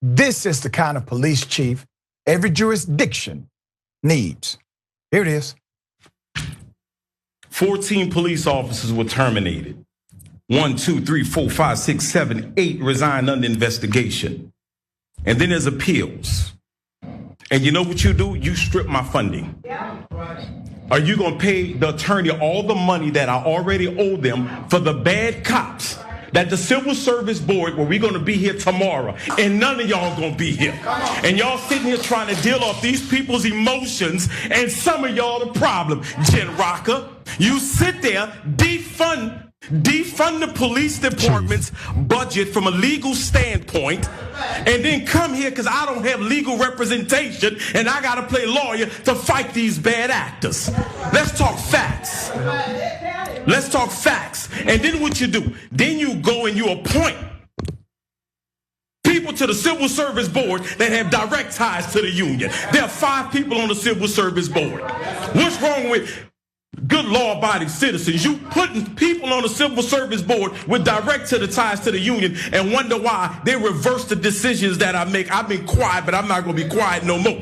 This is the kind of police chief every jurisdiction needs. Here it is. 14 police officers were terminated. 1, 2, 3, 4, 5, 6, 7, 8 resigned under investigation. And then there's appeals. And you know what you do? You strip my funding. Yeah. Are you gonna pay the attorney all the money that I already owe them for the bad cops that the Civil Service Board, where we're gonna be here tomorrow, and none of y'all gonna be here. And y'all sitting here trying to deal off these people's emotions, and some of y'all the problem. Jen Rocker, you sit there, defund the police department's budget from a legal standpoint, and then come here because I don't have legal representation and I gotta play lawyer to fight these bad actors. Let's talk facts. Let's talk facts. And then what you do? Then you go and you appoint people to the Civil Service Board that have direct ties to the union. There are 5 people on the Civil Service Board. What's wrong with good law-abiding citizens? You putting people on the Civil Service Board with direct to the ties to the union and wonder why they reverse the decisions that I make. I've been quiet, but I'm not gonna be quiet no more.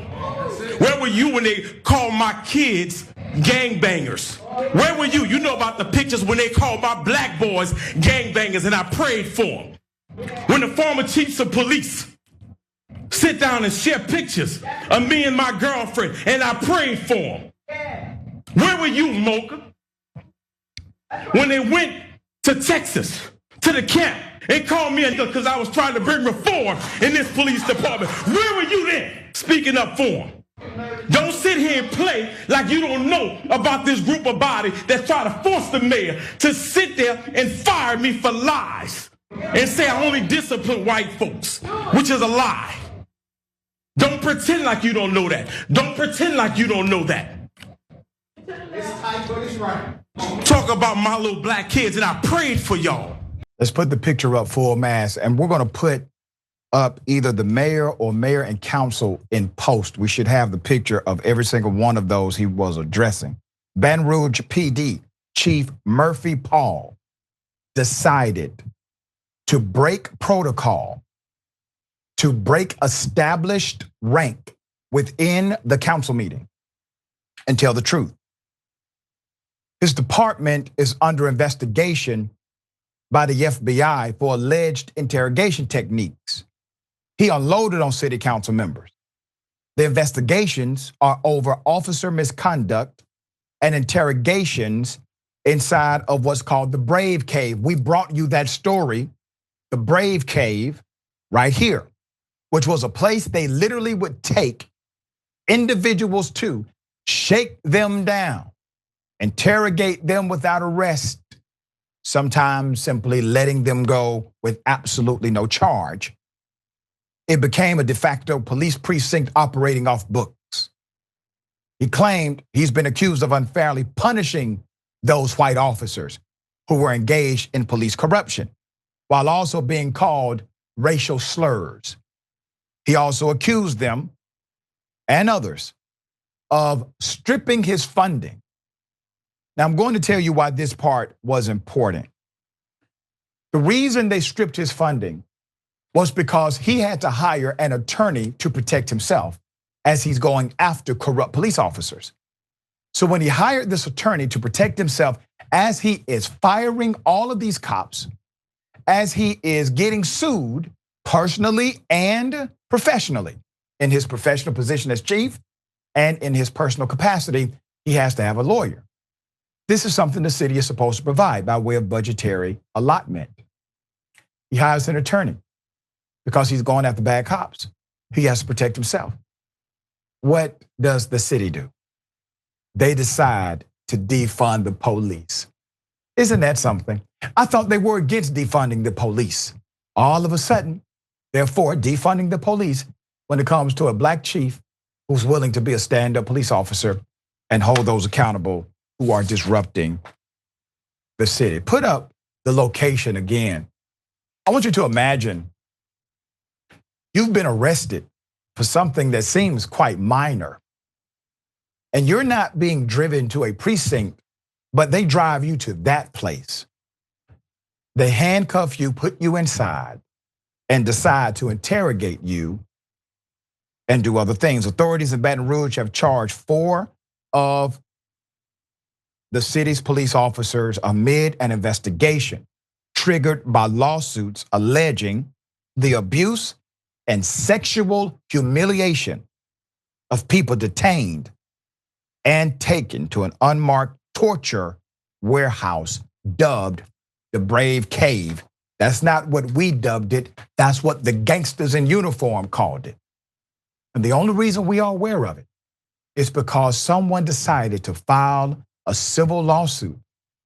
Where were you when they called my kids gangbangers? Where were you? You know about the pictures when they called my black boys gangbangers and I prayed for them. When the former chiefs of police sit down and share pictures of me and my girlfriend and I prayed for them. Where were you, Mocha? When they went to Texas, to the camp, and called me because I was trying to bring reform in this police department. Where were you then, speaking up for them? Don't sit here and play like you don't know about this group of body that's trying to force the mayor to sit there and fire me for lies and say I only discipline white folks, which is a lie. Don't pretend like you don't know that. Don't pretend like you don't know that. Talk about my little black kids, and I prayed for y'all. Let's put the picture up full mass, and we're gonna put up either the mayor or mayor and council in post. We should have the picture of every single one of those he was addressing. Baton Rouge PD Chief Murphy Paul decided to break protocol, to break established rank within the council meeting and tell the truth. His department is under investigation by the FBI for alleged interrogation techniques. He unloaded on city council members. The investigations are over officer misconduct and interrogations inside of what's called the Brave Cave. We brought you that story, the Brave Cave, right here, which was a place they literally would take individuals to, shake them down, interrogate them without arrest, sometimes simply letting them go with absolutely no charge. It became a de facto police precinct operating off books. He claimed he's been accused of unfairly punishing those white officers who were engaged in police corruption, while also being called racial slurs. He also accused them and others of stripping his funding. Now, I'm going to tell you why this part was important. The reason they stripped his funding was because he had to hire an attorney to protect himself as he's going after corrupt police officers. So when he hired this attorney to protect himself, as he is firing all of these cops, as he is getting sued personally and professionally, in his professional position as chief and in his personal capacity, he has to have a lawyer. This is something the city is supposed to provide by way of budgetary allotment. He hires an attorney because he's going after bad cops. He has to protect himself. What does the city do? They decide to defund the police. Isn't that something? I thought they were against defunding the police. All of a sudden, they're for defunding the police when it comes to a black chief who's willing to be a stand-up police officer and hold those accountable who are disrupting the city. Put up the location again. I want you to imagine you've been arrested for something that seems quite minor, and you're not being driven to a precinct, but they drive you to that place. They handcuff you, put you inside, and decide to interrogate you and do other things. Authorities in Baton Rouge have charged 4 of the city's police officers amid an investigation triggered by lawsuits alleging the abuse and sexual humiliation of people detained and taken to an unmarked torture warehouse dubbed the Brave Cave. That's not what we dubbed it. That's what the gangsters in uniform called it. And the only reason we are aware of it is because someone decided to file a civil lawsuit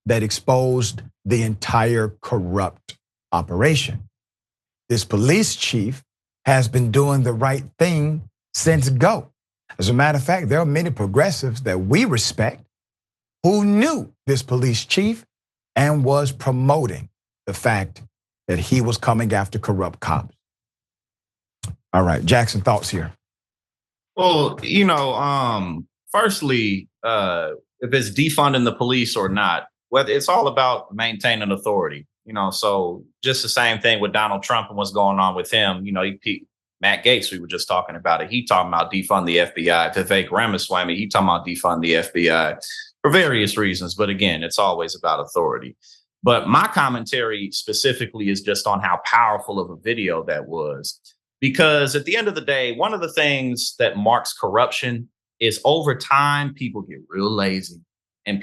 that exposed the entire corrupt operation. This police chief has been doing the right thing since go. As a matter of fact, there are many progressives that we respect who knew this police chief and was promoting the fact that he was coming after corrupt cops. All right, Jackson, thoughts here? Well, firstly, if it's defunding the police or not, whether it's all about maintaining authority, so just the same thing with Donald Trump and what's going on with him. Matt Gaetz, we were just talking about it. He talking about defund the FBI. Vivek Ramaswamy, he talking about defund the FBI for various reasons. But again, it's always about authority. But my commentary specifically is just on how powerful of a video that was. Because at the end of the day, one of the things that marks corruption is over time, people get real lazy and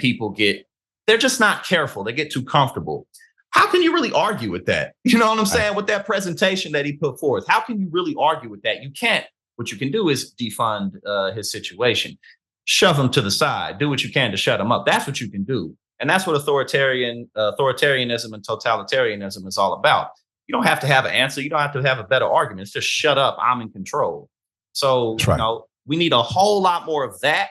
they're just not careful. They get too comfortable. How can you really argue with that? You know what I'm saying? With that presentation that he put forth, how can you really argue with that? You can't. What you can do is defund his situation, shove him to the side, do what you can to shut him up. That's what you can do. And that's what authoritarianism and totalitarianism is all about. You don't have to have an answer. You don't have to have a better argument. It's just shut up. I'm in control. So, we need a whole lot more of that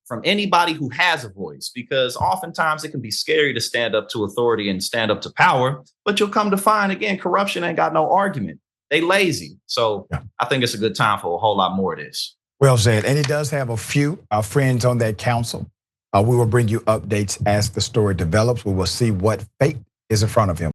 from anybody who has a voice, because oftentimes it can be scary to stand up to authority and stand up to power, but you'll come to find, again, corruption ain't got no argument. They lazy. So I think it's a good time for a whole lot more of this. Well said. And he does have a few friends on that council. We will bring you updates as the story develops. We will see what fate is in front of him.